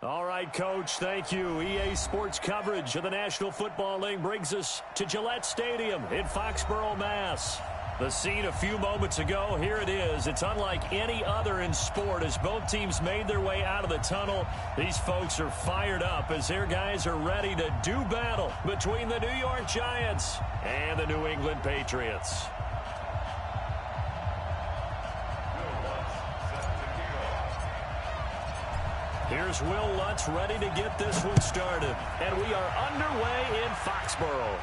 All right, Coach, thank you. EA Sports coverage of the National Football League brings us to Gillette Stadium in Foxborough, Mass. The scene a few moments ago, here it is. It's unlike any other in sport as both teams made their way out of the tunnel. These folks are fired up as their guys are ready to do battle between the New York Giants and the New England Patriots. Here's Will Lutz ready to get this one started. And we are underway in Foxborough.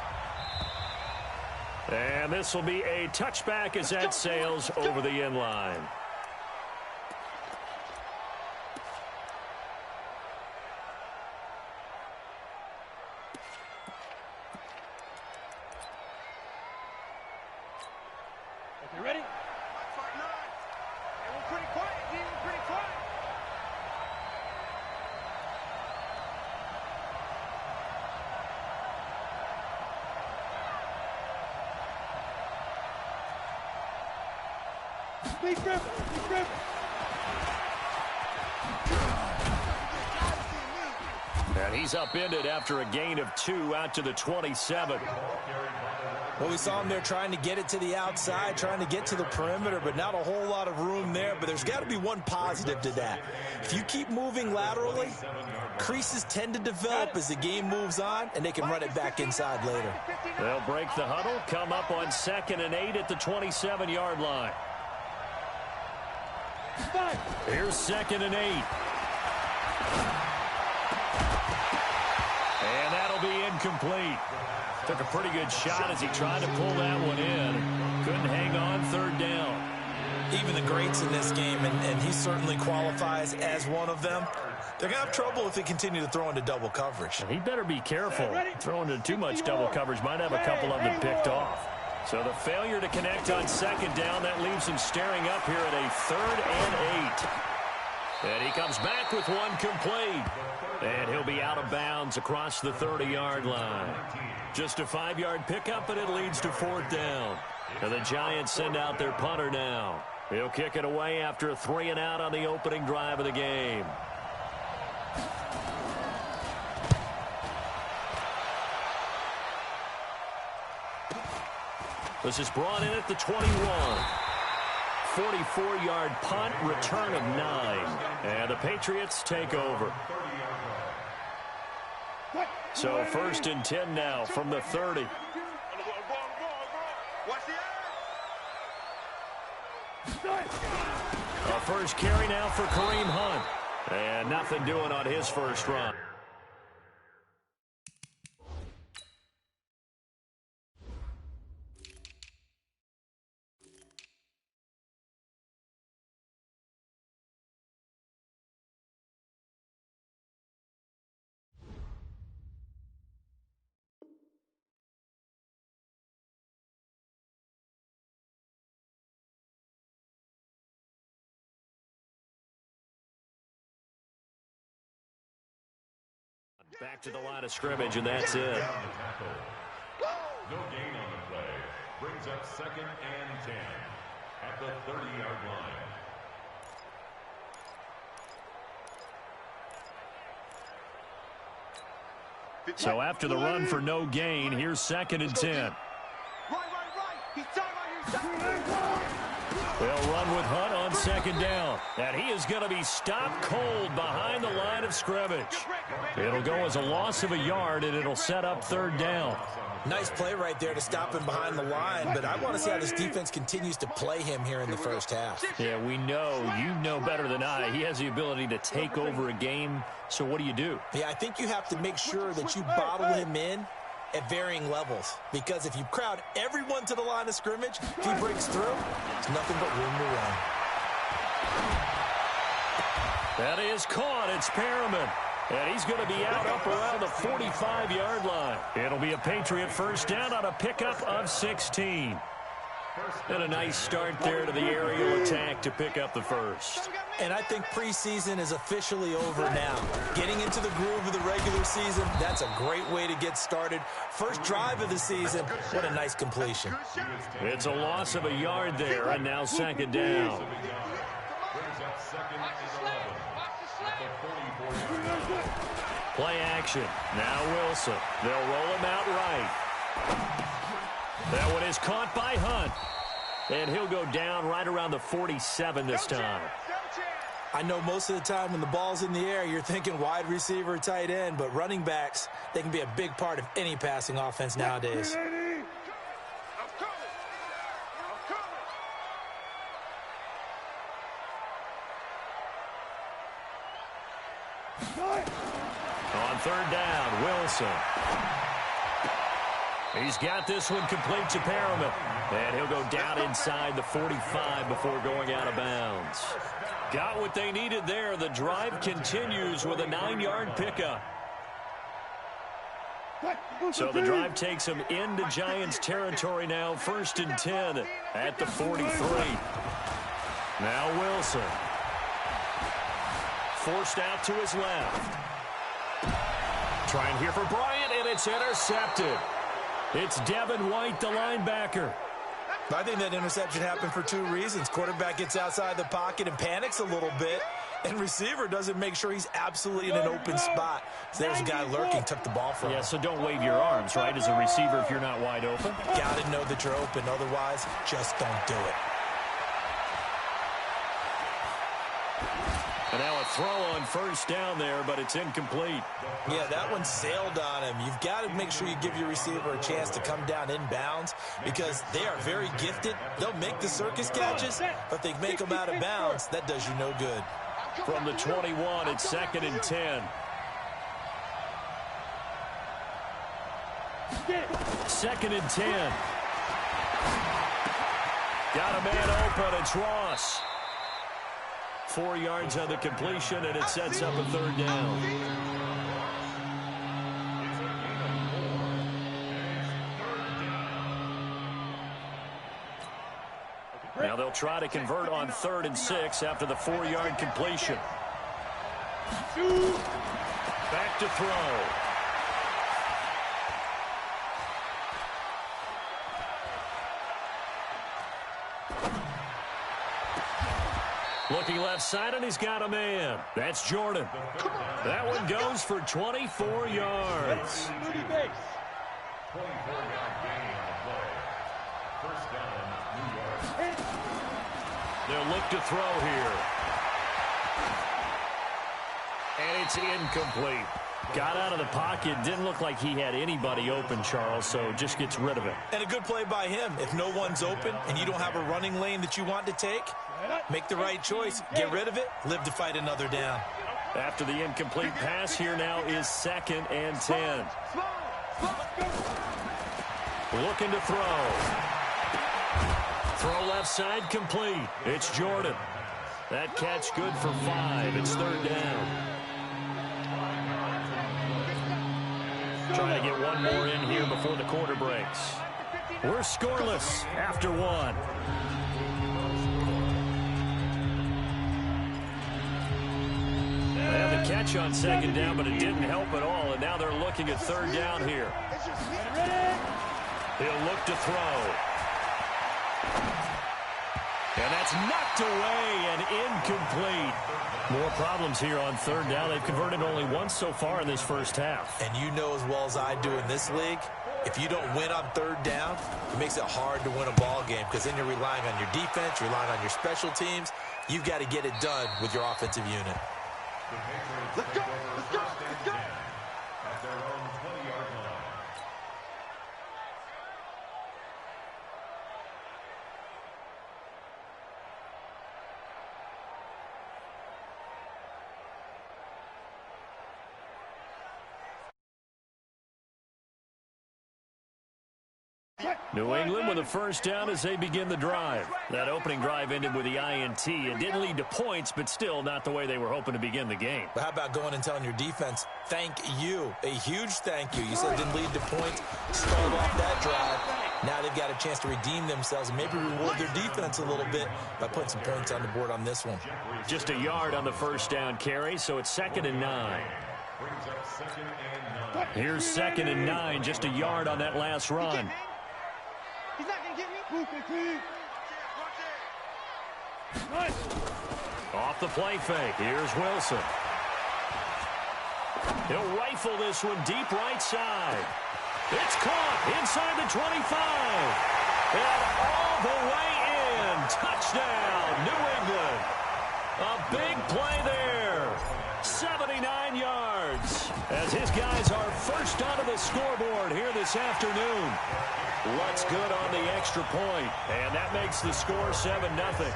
And this will be a touchback as that sails over the end line. You ready? We're pretty quiet, D. We're pretty quiet. Be grip. And he's upended after a gain of 2 out to the 27. Well, we saw him there trying to get it to the outside, trying to get to the perimeter, but not a whole lot of room there. But there's got to be one positive to that. If you keep moving laterally, creases tend to develop as the game moves on, and they can run it back inside later. They'll break the huddle, come up on 2nd and 8 at the 27-yard line. Here's 2nd and 8. And that'll be incomplete. Took a pretty good shot as he tried to pull that one in. Couldn't hang on 3rd down. Even the greats in this game, and he certainly qualifies as one of them, they're going to have trouble if they continue to throw into double coverage. And he better be careful. Throwing into too much double coverage might have a couple of them picked off. So the failure to connect on 2nd down, that leaves him staring up here at a 3rd and 8. And he comes back with one complete. And he'll be out of bounds across the 30-yard line. Just a 5-yard pickup, and it leads to 4th down. And the Giants send out their punter now. He'll kick it away after a 3-and-out on the opening drive of the game. This is brought in at the 21. 44-yard punt, return of 9. And the Patriots take over. So 1st and 10 now from the 30. A first carry now for Kareem Hunt. And nothing doing on his first run. Back to the line of scrimmage, and that's it. No gain on the play. Brings up 2nd and 10 at the 30-yard line. So after the run for no gain, here's 2nd and 10. They'll run with Hunt on 2nd down. And he is going to be stopped cold behind the line of scrimmage. It'll go as a loss of a yard, and it'll set up 3rd down. Nice play right there to stop him behind the line, but I want to see how this defense continues to play him here in the first half. Yeah, we know. You know better than I. He has the ability to take over a game, so what do? Yeah, I think you have to make sure that you bottle him in at varying levels, because if you crowd everyone to the line of scrimmage, if he breaks through, there's nothing but room to run. That is caught. It's Perriman. And he's going to be out up around the 45-yard line. It'll be a Patriot first down on a pickup of 16. And a nice start there to the aerial attack to pick up the first. And I think preseason is officially over now. Getting into the groove of the regular season, that's a great way to get started. First drive of the season, what a nice completion. It's a loss of a yard there, and now 2nd down. Play action. Now Wilson. They'll roll him out right. That one is caught by Hunt. And he'll go down right around the 47 this time. I know most of the time when the ball's in the air, you're thinking wide receiver, tight end, but running backs, they can be a big part of any passing offense nowadays. On third down, Wilson. He's got this one complete to Perriman. And he'll go down inside the 45 before going out of bounds. Got what they needed there. The drive continues with a 9-yard pickup. So the drive takes them into Giants territory now. 1st and 10 at the 43. Now Wilson. Forced out to his left. Trying here for Bryant, and it's intercepted. It's Devin White, the linebacker. I think that interception happened for 2 reasons. Quarterback gets outside the pocket and panics a little bit, and receiver doesn't make sure he's absolutely in an open spot. So there's a guy lurking, took the ball from him. Yeah, so don't wave your arms, right, as a receiver if you're not wide open. Got to know that you're open. Otherwise, just don't do it. And now a throw on 1st down there, but it's incomplete. Yeah, that one sailed on him. You've got to make sure you give your receiver a chance to come down inbounds because they are very gifted. They'll make the circus catches, but they make them out of bounds. That does you no good. From the 21, it's 2nd and 10. 2nd and 10. Got a man open. It's Ross. 4 yards on the completion, and it sets up a 3rd down. Now they'll try to convert on 3rd and 6 after the 4-yard completion. Back to throw. Looking left side, and he's got a man. That's Jordan. That one goes for 24 yards. 24-yard gain on the play. 1st down, New York. They'll look to throw here. And it's incomplete. Got out of the pocket. Didn't look like he had anybody open, Charles, so just gets rid of it. And a good play by him. If no one's open and you don't have a running lane that you want to take, make the right choice. Get rid of it. Live to fight another down. After the incomplete pass, here now is 2nd and 10. Looking to throw. Throw left side complete. It's Jordan. That catch good for 5. It's 3rd down. Trying to get one more in here before the quarter breaks. We're scoreless after 1. They have the catch on 2nd down, but it didn't help at all, and now they're looking at 3rd down here. He'll look to throw. And that's knocked away and incomplete. More problems here on 3rd down. They've converted only once so far in this first half. And you know as well as I do in this league, if you don't win on 3rd down, it makes it hard to win a ball game because then you're relying on your defense, you're relying on your special teams. You've got to get it done with your offensive unit. Let's go! Let's go! Let's go! At their own 20-yard line. New England with a 1st down as they begin the drive. That opening drive ended with the INT. It didn't lead to points, but still not the way they were hoping to begin the game. But how about going and telling your defense, thank you, a huge thank you. You said it didn't lead to points, stalled off that drive. Now they've got a chance to redeem themselves and maybe reward their defense a little bit by putting some points on the board on this one. Just a yard on the 1st down carry, so it's 2nd and 9. Here's 2nd and 9, just a yard on that last run. He's not going to get me. Off the play fake. Here's Wilson. He'll rifle this one deep right side. It's caught inside the 25. And all the way in. Touchdown, New England. A big play there. 79 yards. As his guys are first onto the scoreboard here this afternoon. Lutz good on the extra point. And that makes the score 7-0.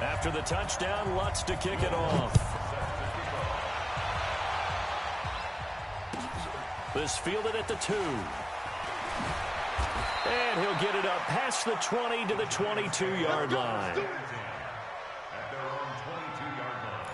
After the touchdown, Lutz to kick it off. This fielded at the 2. And he'll get it up past the 20 to the 22-yard line. At their own 22-yard line.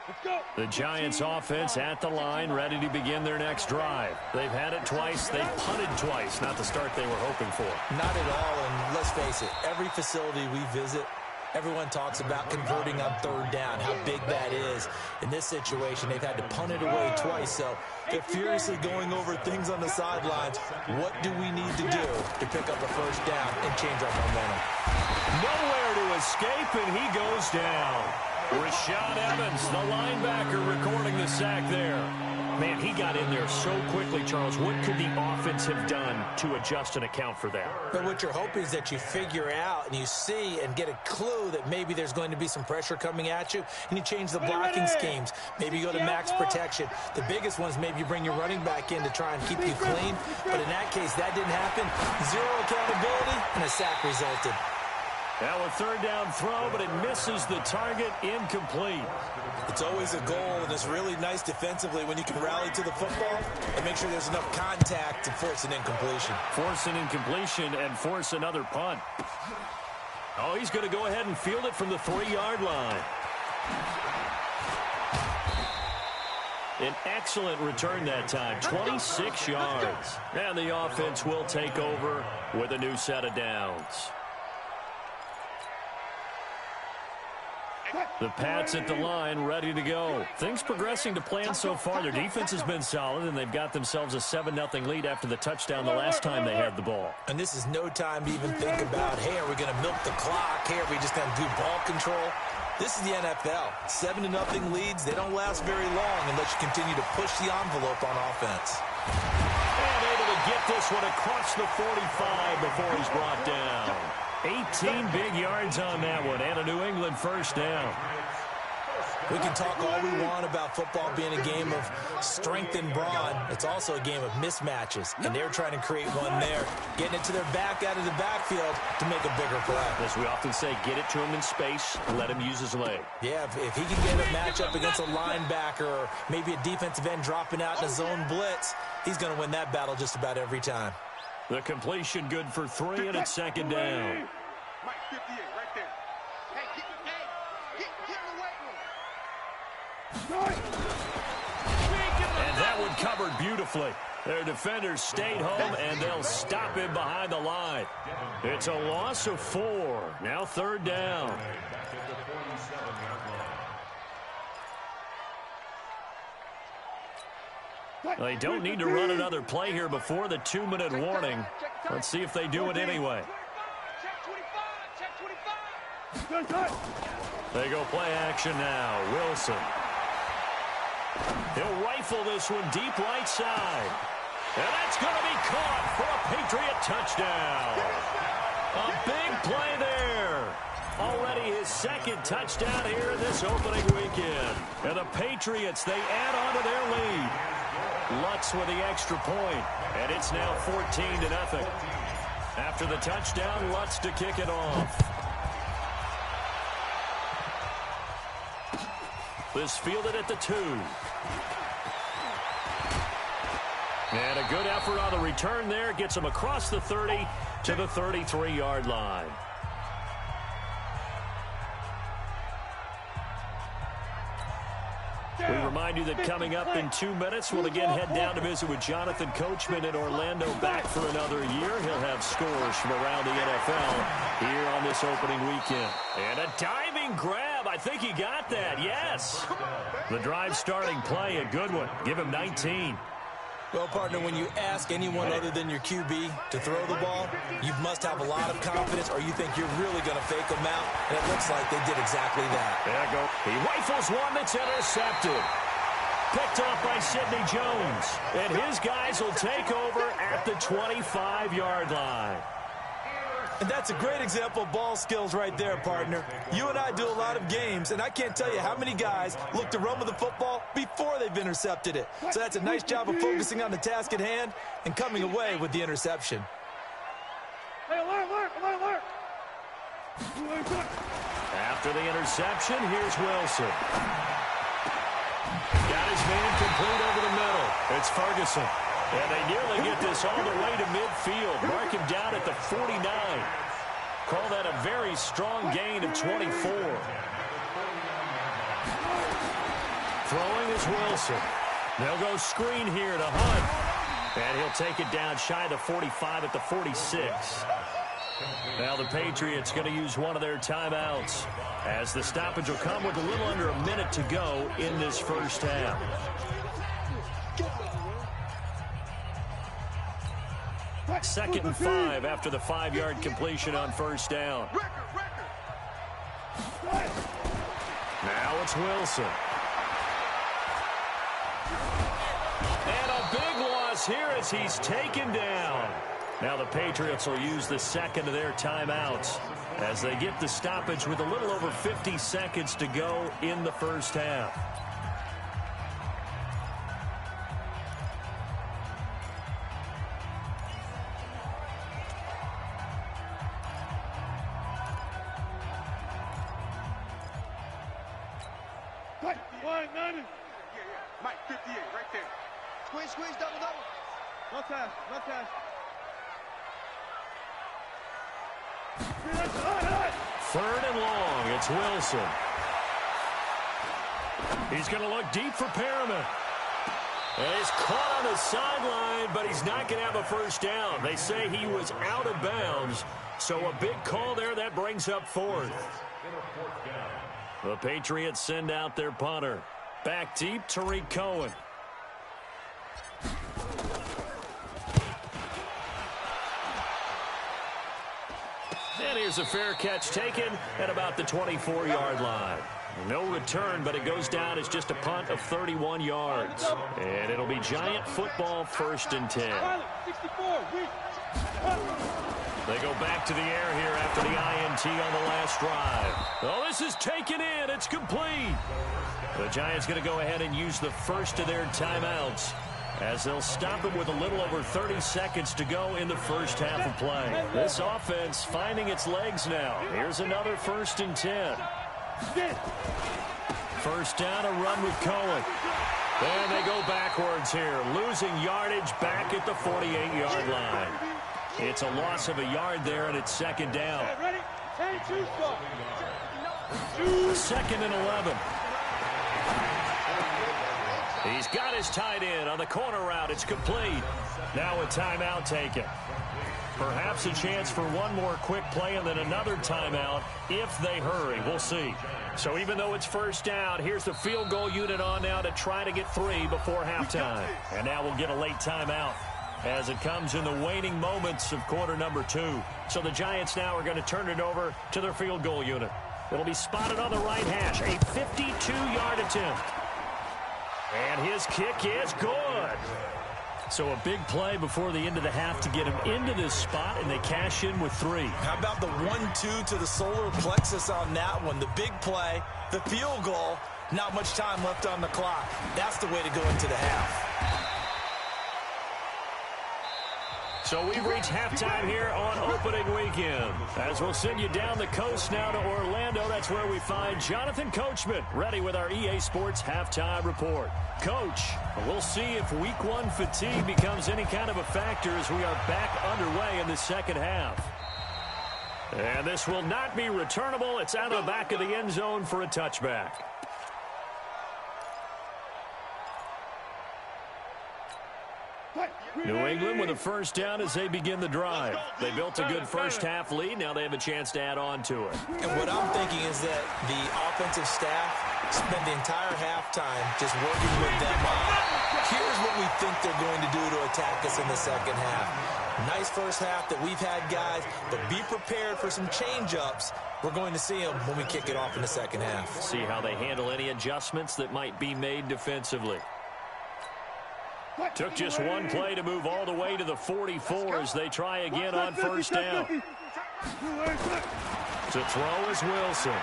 Let's go. The Giants offense at the line, ready to begin their next drive. They've had it twice. They've punted twice. Not the start they were hoping for. Not at all, and let's face it, every facility we visit, everyone talks about converting on third down, how big that is. In this situation, they've had to punt it away twice, so they're furiously going over things on the sidelines. What do we need to do to pick up a first down and change our momentum? Nowhere to escape, and he goes down. Rashad Evans, the linebacker, recording the sack there. Man, he got in there so quickly, Charles. What could the offense have done to adjust and account for that? But what you're hoping is that you figure out and you see and get a clue that maybe there's going to be some pressure coming at you, and you change the blocking schemes. Maybe you go to max protection. The biggest one is maybe you bring your running back in to try and keep you clean. But in that case, that didn't happen. Zero accountability, and a sack resulted. Now a third down throw, but it misses the target, incomplete. It's always a goal, and it's really nice defensively when you can rally to the football and make sure there's enough contact to force an incompletion. Force an incompletion and force another punt. Oh, he's going to go ahead and field it from the 3-yard line. An excellent return that time, 26 yards. And the offense will take over with a new set of downs. The Pats at the line, ready to go. Things progressing to plan so far. Their defense has been solid, and they've got themselves a 7-0 lead after the touchdown the last time they had the ball. And this is no time to even think about, hey, are we going to milk the clock? Hey, are we just going to do ball control? This is the NFL. 7-0 leads, they don't last very long unless you continue to push the envelope on offense. And able to get this one across the 45 before he's brought down. 18 big yards on that one, and a New England first down. We can talk all we want about football being a game of strength and brawn. It's also a game of mismatches, and they're trying to create one there, getting it to their back out of the backfield to make a bigger play. As we often say, get it to him in space, let him use his leg. Yeah, if he can get a matchup against a linebacker or maybe a defensive end dropping out in a zone blitz, he's going to win that battle just about every time. The completion good for 3, and it's second down. Mike 58 right there. Hey, get in the weight room. And that one covered beautifully. Their defenders stayed home, and they'll stop him behind the line. It's a loss of 4. Now third down. They don't need to run another play here before the 2-minute warning. Let's see if they do it anyway. They go play action now. Wilson. He'll rifle this one deep right side. And that's going to be caught for a Patriot touchdown. A big play there. Already his second touchdown here in this opening weekend. And the Patriots, they add on to their lead. Lutz with the extra point, and it's now 14-0. After the touchdown, Lutz to kick it off. This fielded at the 2. And a good effort on the return there. Gets him across the 30 to the 33-yard line. We remind you that coming up in 2 minutes, we'll again head down to visit with Jonathan Coachman in Orlando, back for another year. He'll have scores from around the NFL here on this opening weekend. And a diving grab. I think he got that. Yes. The drive starting play, a good one. Give him 19. Well, partner, when you ask anyone other than your QB to throw the ball, you must have a lot of confidence or you think you're really going to fake them out, and it looks like they did exactly that. There you go. He rifles one that's intercepted. Picked off by Sidney Jones. And his guys will take over at the 25-yard line. And that's a great example of ball skills right there, partner. You and I do a lot of games, and I can't tell you how many guys look to run with the football before they've intercepted it. So that's a nice job of focusing on the task at hand and coming away with the interception. Hey, alert. After the interception, here's Wilson. Got his man complete over the middle. It's Ferguson. And they nearly get this all the way to midfield. Mark him down at the 49. Call that a very strong gain of 24. Throwing is Wilson. They'll go screen here to Hunt. And he'll take it down shy of the 45 at the 46. Now the Patriots going to use one of their timeouts, as the stoppage will come with a little under a minute to go in this first half. Second and 5 after the 5-yard completion on first down. Now it's Wilson. And a big loss here as he's taken down. Now the Patriots will use the second of their timeouts as they get the stoppage with a little over 50 seconds to go in the first half. Mike, 58, right there. Squeeze, double. No time. Third and long, it's Wilson. He's going to look deep for Perriman. And he's caught on the sideline, but he's not going to have a first down. They say he was out of bounds, so a big call there that brings up fourth. The Patriots send out their punter. Back deep, Tariq Cohen. And here's a fair catch taken at about the 24-yard line. No return, but it goes down as just a punt of 31 yards. And it'll be Giant football, 1st and 10. They go back to the air here after the INT on the last drive. Oh, this is taken in. It's complete. The Giants going to go ahead and use the first of their timeouts, as they'll stop him with a little over 30 seconds to go in the first half of play. This offense finding its legs now. Here's another 1st and 10. First down, a run with Cohen. And they go backwards here, losing yardage back at the 48-yard line. It's a loss of a yard there, and it's second down. Second and 11. He's got his tight end on the corner route. It's complete. Now a timeout taken. Perhaps a chance for one more quick play and then another timeout if they hurry. We'll see. So even though it's first down, here's the field goal unit on now to try to get 3 before halftime. And now we'll get a late timeout as it comes in the waning moments of quarter number 2. So the Giants now are going to turn it over to their field goal unit. It'll be spotted on the right hash. A 52-yard attempt. And his kick is good. So a big play before the end of the half to get him into this spot, and they cash in with 3. How about the 1-2 to the solar plexus on that one? The big play, the field goal, not much time left on the clock. That's the way to go into the half. So we've reached halftime here on opening weekend. As we'll send you down the coast now to Orlando, that's where we find Jonathan Coachman ready with our EA Sports halftime report. Coach, we'll see if week 1 fatigue becomes any kind of a factor as we are back underway in the second half. And this will not be returnable. It's out of the back of the end zone for a touchback. New England with a first down as they begin the drive. They built a good first half lead. Now they have a chance to add on to it. And what I'm thinking is that the offensive staff Spent the entire halftime just working with them on, here's what we think they're going to do to attack us in the second half. Nice first half that we've had, guys, but be prepared for some change-ups. We're going to see them when we kick it off in the second half. See how they handle any adjustments that might be made defensively. Took just one play to move all the way to the 44 as they try again on first down. To throw is Wilson.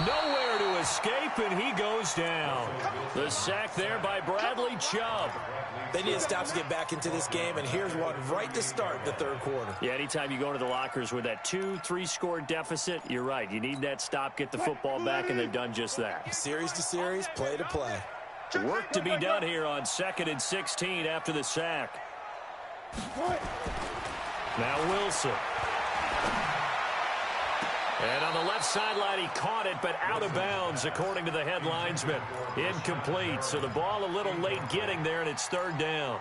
Nowhere to escape, and he goes down. The sack there by Bradley Chubb. They need to stop to get back into this game, and here's one right to start the third quarter. Yeah, anytime you go into the lockers with that 2-3 score deficit, you're right. You need that stop, get the football back, and they've done just that. Series to series, play to play. Work to be done here on 2nd and 16 after the sack. Now Wilson. And on the left sideline, he caught it, but out of bounds, according to the head linesman. Incomplete, so the ball a little late getting there, and it's third down.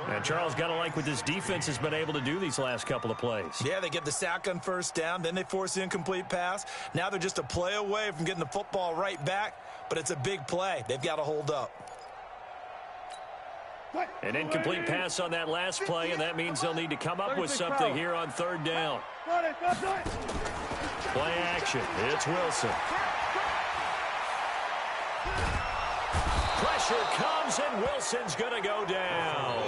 And Charles, got to like what this defense has been able to do these last couple of plays. Yeah, they get the sack on first down, then they force the incomplete pass. Now they're just a play away from getting the football right back, but it's a big play. They've got to hold up. An incomplete pass on that last play, and that means they'll need to come up with something here on third down. Play action. It's Wilson. Pressure comes, and Wilson's going to go down.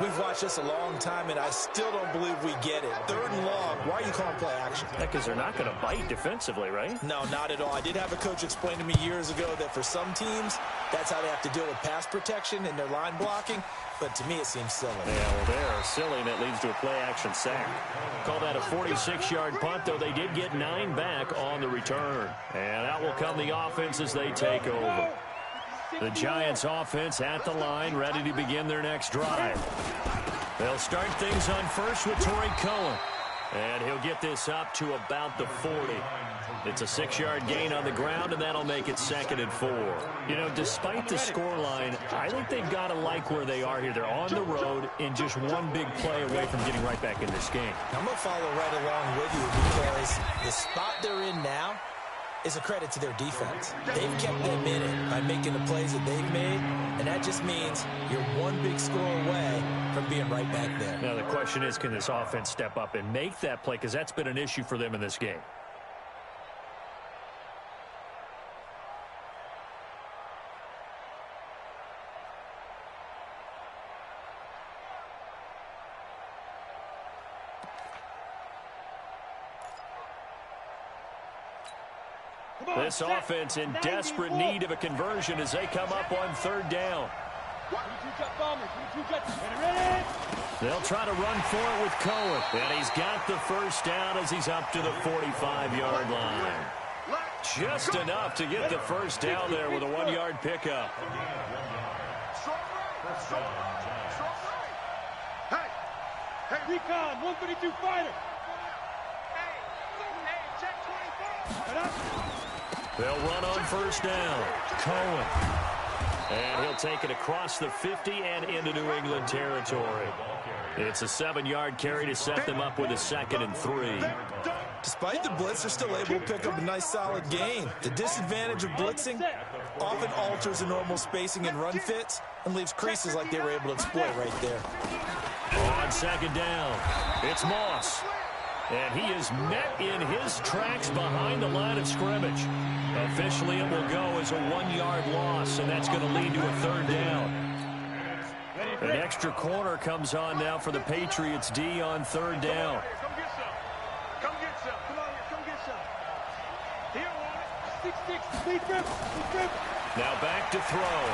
We've watched this a long time, and I still don't believe we get it. Third and long. Why are you calling play action? Because they're not going to bite defensively, right? No, not at all. I did have a coach explain to me years ago that for some teams, that's how they have to deal with pass protection and their line blocking. But to me, it seems silly. Yeah, well, they're silly, and it leads to a play-action sack. Call that a 46-yard punt, though they did get 9 back on the return. And out will come the offense as they take over. The Giants offense at the line, ready to begin their next drive. They'll start things on first with Torrey Cohen. And he'll get this up to about the 40. It's a 6-yard gain on the ground, and that'll make it 2nd and 4. You know, despite the scoreline, I think they've got to like where they are here. They're on the road and just one big play away from getting right back in this game. I'm going to follow right along with you because the spot they're in now is a credit to their defense. They've kept them in it by making the plays that they've made, and that just means you're one big score away from being right back there. Now, the question is, can this offense step up and make that play? Because that's been an issue for them in this game. This offense in desperate need of a conversion as they come up on third down. They'll try to run for it with Cohen. And he's got the first down as he's up to the 45-yard line. Just enough to get the first down there with a 1-yard pickup. Hey, recon, 132 fighter. They'll run on first down. Cohen. And he'll take it across the 50 and into New England territory. It's a 7-yard carry to set them up with a 2nd and 3. Despite the blitz, they're still able to pick up a nice solid gain. The disadvantage of blitzing often alters the normal spacing and run fits and leaves creases like they were able to exploit right there. On 2nd down, it's Moss. And he is met in his tracks behind the line of scrimmage. Officially, it will go as a 1-yard loss, and that's going to lead to a 3rd down. An extra corner comes on now for the Patriots D on 3rd down. Come get some. Come get some. Come on here. Come get some. Here, 6'6". Speed dribble. Now back to throw.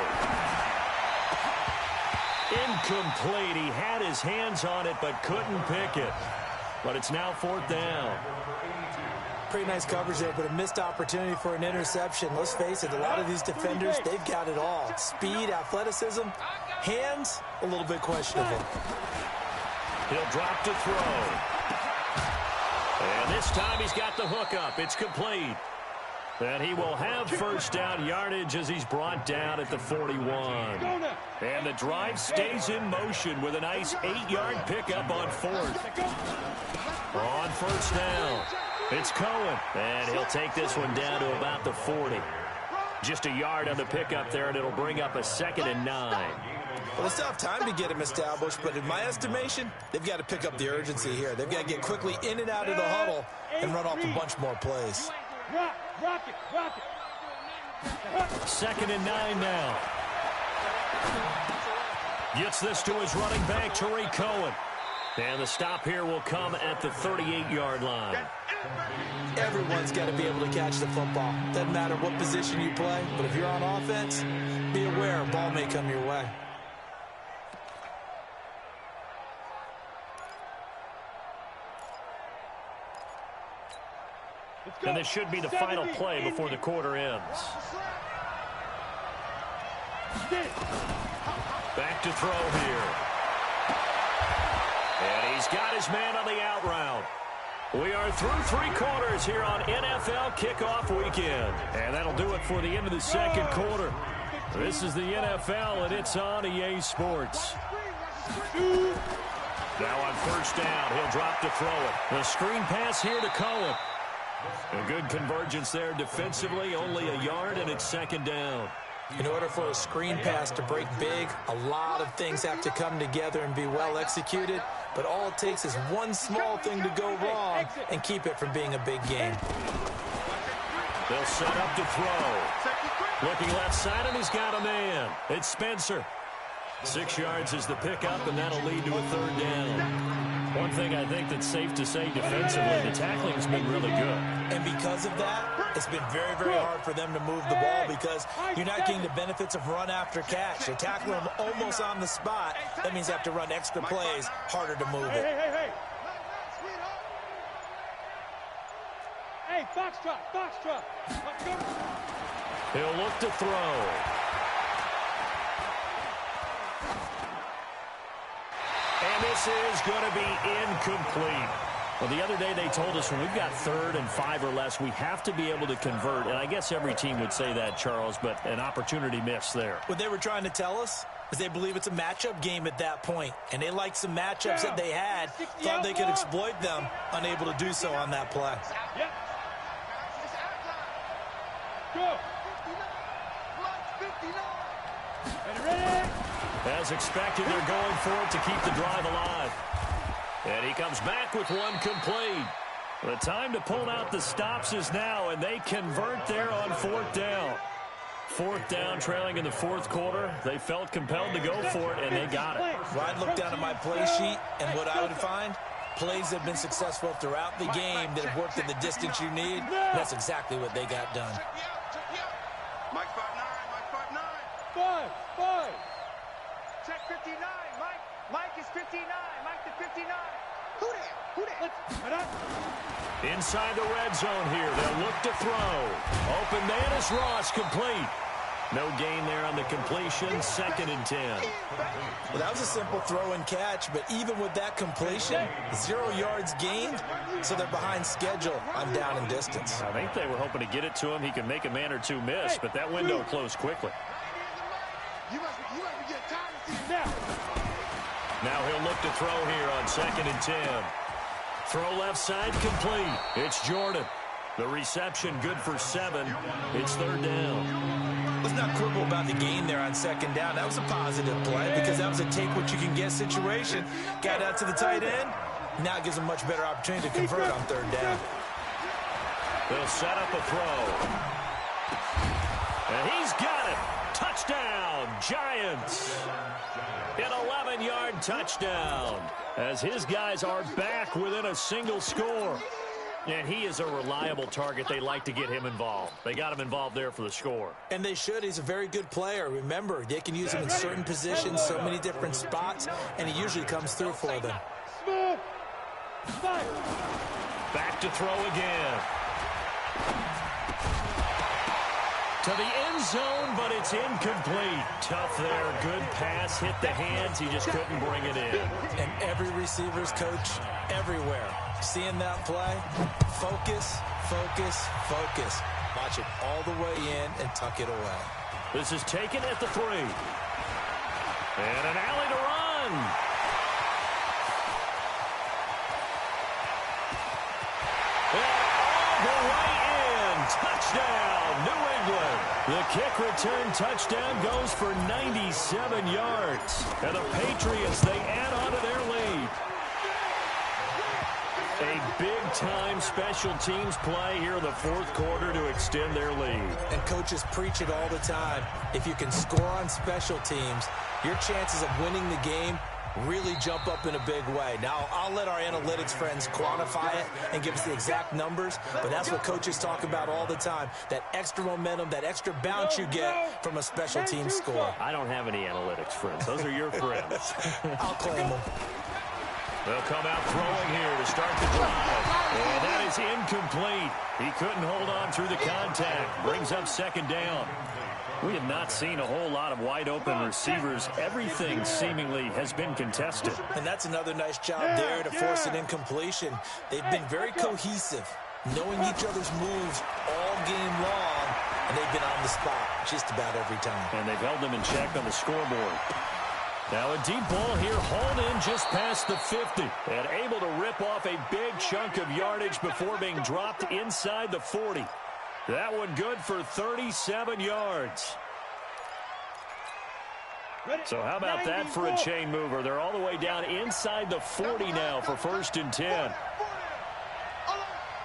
Incomplete. He had his hands on it but couldn't pick it. But it's now 4th down. Pretty nice coverage there, but a missed opportunity for an interception. Let's face it, a lot of these defenders, they've got it all. Speed, athleticism, hands, a little bit questionable. He'll drop to throw. And this time he's got the hook up. It's complete. And he will have first down yardage as he's brought down at the 41. And the drive stays in motion with a nice 8-yard pickup on 4th. On first down, It's Cohen, and he'll take this one down to about the 40. Just a yard on the pickup there, and it'll bring up a 2nd and 9. Well, they still have time to get him established, but in my estimation, they've got to pick up the urgency here. They've got to get quickly in and out of the huddle and run off a bunch more plays. Rock it. 2nd and 9 now. Gets this to his running back, Tariq Cohen. And the stop here will come at the 38-yard line. Everyone's got to be able to catch the football. Doesn't matter what position you play, but if you're on offense, be aware a ball may come your way. And this should be the final play before the quarter ends. Back to throw here. And he's got his man on the out route. We are through 3 quarters here on NFL Kickoff Weekend. And that'll do it for the end of the second quarter. This is the NFL, and it's on EA Sports. Now on first down, he'll drop to throw it. The screen pass here to Cohen. A good convergence there defensively, only a yard, and it's 2nd down. In order for a screen pass to break big, a lot of things have to come together and be well executed, but all it takes is one small thing to go wrong and keep it from being a big game. They'll set up to throw. Looking left side, and he's got a man. It's Spencer. 6 yards is the pickup, and that'll lead to a 3rd down. One thing I think that's safe to say defensively, the tackling's been really good. And because of that, it's been very, very hard for them to move the ball because you're not getting the benefits of run after catch. You're tackling them almost on the spot. That means you have to run extra plays, harder to move it. Hey, foxtrot. He'll look to throw. And this is going to be incomplete. Well, the other day they told us when we've got 3rd and 5 or less, we have to be able to convert. And I guess every team would say that, Charles, but an opportunity missed there. What they were trying to tell us is they believe it's a matchup game at that point. And they liked some matchups that they had, thought they could exploit them, unable to do so on that play. Yep. Go. Ready? As expected, they're going for it to keep the drive alive. And he comes back with one complete. The time to pull out the stops is now, and they convert there on 4th down. 4th down, trailing in the 4th quarter. They felt compelled to go for it, and they got it. Well, I'd look down at my play sheet, and what I would find, plays have been successful throughout the game that have worked at the distance you need. That's exactly what they got done. Mike 5'9", 5. Check 59, Mike is 59, Mike the 59. Who that? Inside the red zone here, they'll look to throw. Open man is Ross, complete. No gain there on the completion, 2nd and 10. Well, that was a simple throw and catch, but even with that completion, 0 yards gained, so they're behind schedule on down and distance. I think they were hoping to get it to him. He could make a man or two miss, but that window closed quickly. Now he'll look to throw here on 2nd and 10. Throw left side, complete. It's Jordan. The reception good for 7. It's 3rd down. Let's not quibble about the gain there on 2nd down. That was a positive play because that was a take-what-you-can-get situation. Got out to the tight end. Now it gives them a much better opportunity to convert on 3rd down. They'll set up a throw. And he's got it. Touchdown, Giants. An 11-yard touchdown as his guys are back within a single score. And he is a reliable target. They like to get him involved. They got him involved there for the score. And they should. He's a very good player. Remember, they can use him in certain positions, so many different spots, and he usually comes through for them. Back to throw again. To the end zone, but it's incomplete. Tough there. Good pass. Hit the hands. He just couldn't bring it in. And every receiver's coach everywhere, seeing that play, focus, focus, focus. Watch it all the way in and tuck it away. This is taken at the 3. And an alley to run. Touchdown, New England. The kick return touchdown goes for 97 yards. And the Patriots, they add on to their lead. A big-time special teams play here in the fourth quarter to extend their lead. And coaches preach it all the time. If you can score on special teams, your chances of winning the game really jump up in a big way. Now, I'll let our analytics friends quantify it and give us the exact numbers, but that's what coaches talk about all the time, that extra momentum, that extra bounce you get from a special team score. I don't have any analytics friends. Those are your friends. I'll claim them. They'll come out throwing here to start the drive. And that is incomplete. He couldn't hold on through the contact. Brings up second down. We have not seen a whole lot of wide-open receivers. Everything seemingly has been contested. And that's another nice job there to force an incompletion. They've been very cohesive, knowing each other's moves all game long, and they've been on the spot just about every time. And they've held them in check on the scoreboard. Now a deep ball here, hauled in just past the 50. And able to rip off a big chunk of yardage before being dropped inside the 40. That one good for 37 yards. So how about that for a chain mover? They're all the way down inside the 40 now for 1st and 10.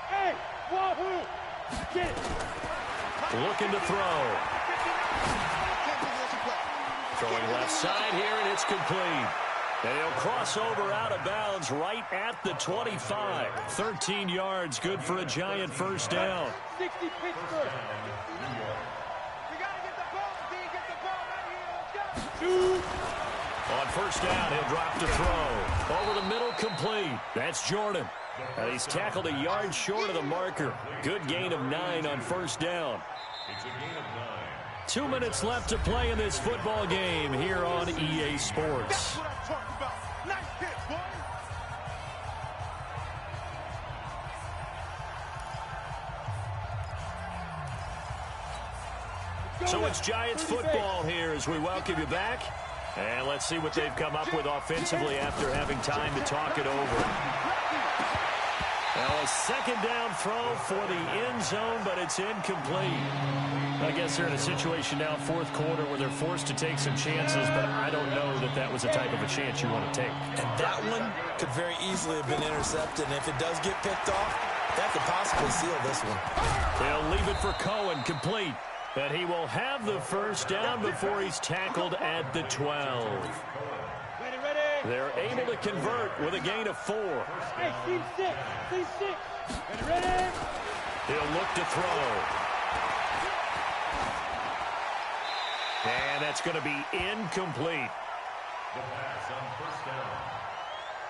Hey, wahoo! Get it. Looking to throw. Throwing left side here, and it's complete. And he'll cross over out of bounds right at the 25. 13 yards, good for a giant first down. 60 Pittsburgh. You got to get the ball, D. Get the ball right here. Let's go. On first down, he'll drop to throw. Over the middle, complete. That's Jordan. And he's tackled a yard short of the marker. Good gain of 9 on first down. It's a gain of 9. 2 minutes left to play in this football game here on EA Sports. That's what I'm talking about. Nice hit, boy. So it's Giants football here as we welcome you back. And let's see what they've come up with offensively after having time to talk it over. Now a second down throw for the end zone, but it's incomplete. I guess they're in a situation now, fourth quarter, where they're forced to take some chances, but I don't know that that was the type of a chance you want to take. And that one could very easily have been intercepted, and if it does get picked off, that could possibly seal this one. They'll leave it for Cohen, complete. And he will have the first down before he's tackled at the 12. Ready, ready. They're able to convert with a gain of 4. Hey, C6. C6. Ready, ready. He'll look to throw. And that's going to be incomplete. The pass on first down.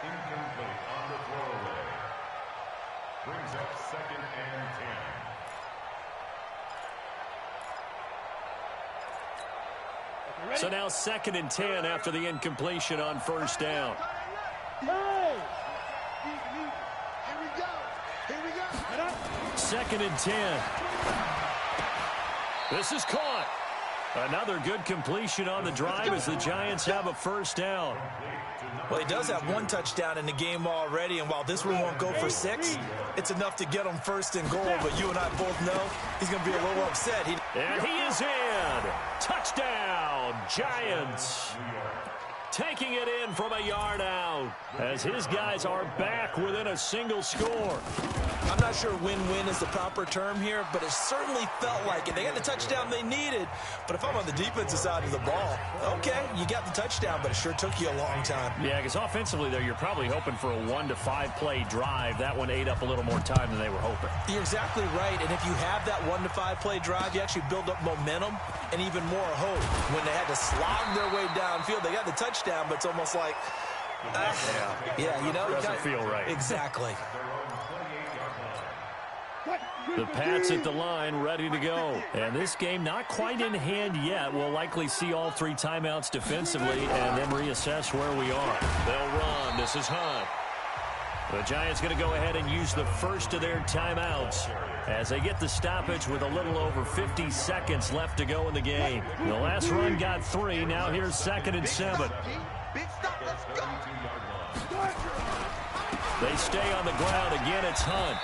Incomplete on the throwaway. Brings up 2nd and 10. So now 2nd and 10 after the incompletion on first down. Hey. Here we go. Here we go. 2nd and 10. This is caught. Another good completion on the drive as the Giants have a first down. Well, he does have 1 touchdown in the game already, and while this one won't go for 6, it's enough to get him 1st and goal, but you and I both know he's going to be a little upset. And he is in. Touchdown, Giants. Taking it in from a yard out as his guys are back within a single score. I'm not sure win-win is the proper term here, but it certainly felt like it. They got the touchdown they needed, but if I'm on the defensive side of the ball, okay, you got the touchdown, but it sure took you a long time. Yeah, because offensively, though, you're probably hoping for a 1 to 5 play drive. That one ate up a little more time than they were hoping. You're exactly right, and if you have that 1 to 5 play drive, you actually build up momentum and even more hope. When they had to slog their way downfield, they got the touchdown, but it's almost like, yeah, you know. Doesn't feel right. Exactly. The Pats at the line, ready to go. And this game not quite in hand yet. We'll likely see all 3 timeouts defensively and then reassess where we are. They'll run. This is Hunt. The Giants going to go ahead and use the first of their timeouts as they get the stoppage with a little over 50 seconds left to go in the game. The last run got 3. Now here's 2nd and 7. Big stop. Let's go. They stay on the ground. Again, it's Hunt.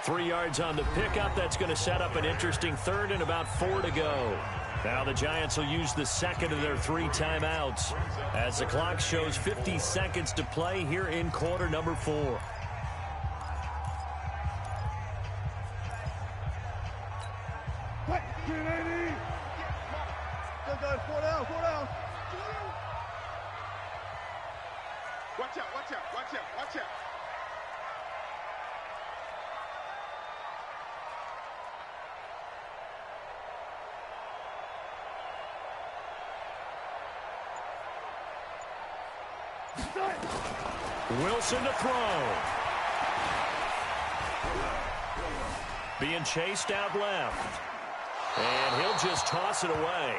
3 yards on the pickup. That's going to set up an interesting third and about 4 to go. Now the Giants will use the second of their 3 timeouts as the clock shows 50 seconds to play here in quarter number 4. Watch out, watch out, watch out, watch out. Wilson to throw. Being chased out left. And he'll just toss it away.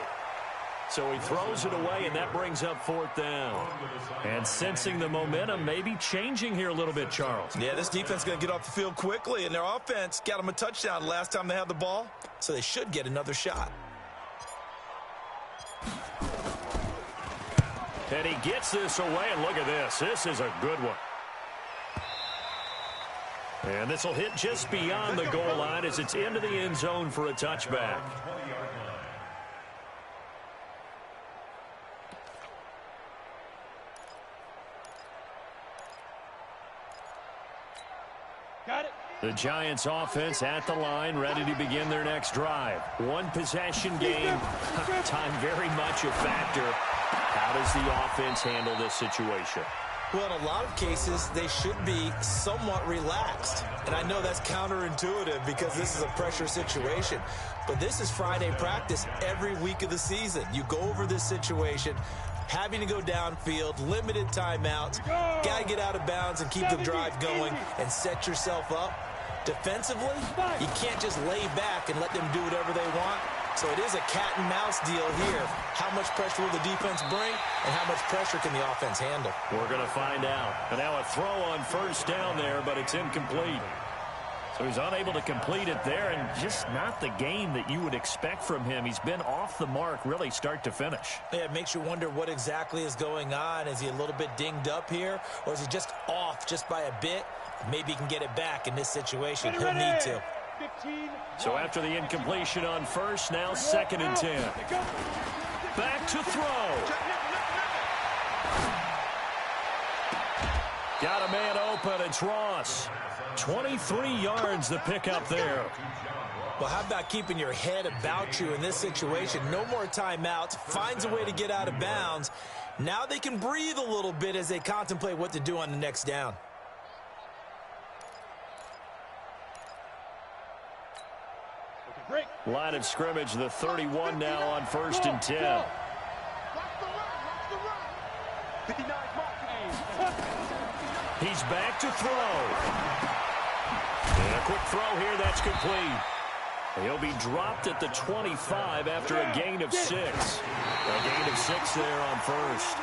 So he throws it away, and that brings up 4th down. And sensing the momentum, maybe changing here a little bit, Charles. Yeah, this defense is going to get off the field quickly, and their offense got them a touchdown last time they had the ball, so they should get another shot. And he gets this away, and look at this. This is a good one. And this will hit just beyond the goal line as it's into the end zone for a touchback. Got it. The Giants offense at the line, ready to begin their next drive. 1 possession game. Time very much a factor. How does the offense handle this situation? Well, in a lot of cases, they should be somewhat relaxed. And I know that's counterintuitive because this is a pressure situation. But this is Friday practice every week of the season. You go over this situation, having to go downfield, limited timeouts, got to get out of bounds and keep the drive going and set yourself up. Defensively, you can't just lay back and let them do whatever they want. So it is a cat and mouse deal here. How much pressure will the defense bring, and how much pressure can the offense handle? We're going to find out. And now a throw on 1st down there, but it's incomplete. So he's unable to complete it there, and just not the game that you would expect from him. He's been off the mark really start to finish. Yeah, it makes you wonder what exactly is going on. Is he a little bit dinged up here, or is he just off just by a bit? Maybe he can get it back in this situation. He'll need to. So after the incompletion on 1st, now 2nd and 10. Back to throw. Got a man open. It's Ross. 23 yards the pickup there. Well, how about keeping your head about you in this situation? No more timeouts. Finds a way to get out of bounds. Now they can breathe a little bit as they contemplate what to do on the next down. Line of scrimmage, the 31 now on 1st and 10. Watch the run. 59 mark. He's back to throw. And a quick throw here, that's complete. He'll be dropped at the 25 after a gain of 6. A gain of 6 there on 1st.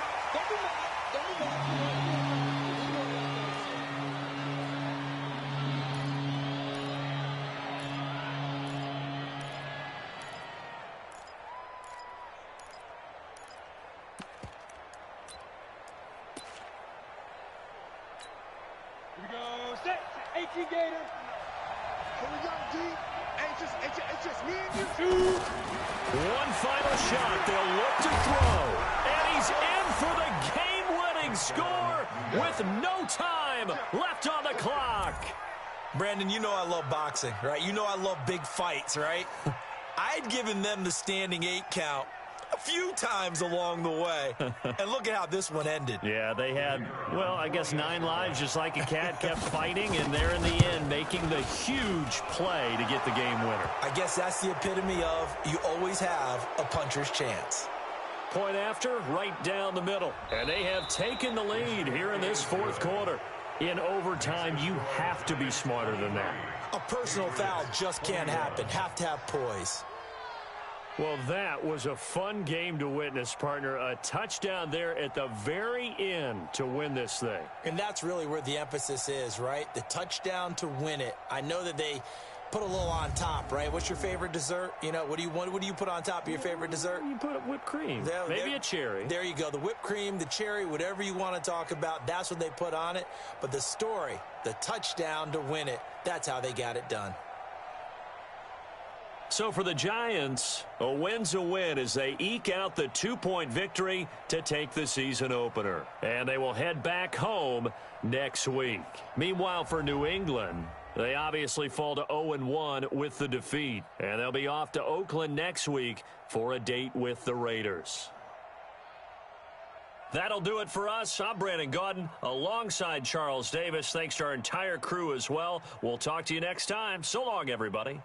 One final shot. They'll look to throw. And he's in for the game-winning score with no time left on the clock. Brandon, you know I love boxing, right? You know I love big fights, right? I'd given them the standing 8 count a few times along the way. And look at how this one ended. Yeah, they had, well, I guess 9 lives, just like a cat, kept fighting, and they're in the end making the huge play to get the game winner. I guess that's the epitome of you always have a puncher's chance. Point after, right down the middle. And they have taken the lead here in this 4th quarter. In overtime, you have to be smarter than that. A personal foul just can't happen. Have to have poise. Well, that was a fun game to witness, partner. A touchdown there at the very end to win this thing. And that's really where the emphasis is, right? The touchdown to win it. I know that they Put a little on top, right? What's your favorite dessert? You know, what do you put on top of your favorite dessert? You put whipped cream. Maybe a cherry. There you go. The whipped cream, the cherry, whatever you want to talk about, that's what they put on it. But the story, the touchdown to win it, that's how they got it done. So for the Giants, a win's a win as they eke out the 2-point victory to take the season opener. And they will head back home next week. Meanwhile, for New England, they obviously fall to 0-1 with the defeat. And they'll be off to Oakland next week for a date with the Raiders. That'll do it for us. I'm Brandon Gaudin alongside Charles Davis. Thanks to our entire crew as well. We'll talk to you next time. So long, everybody.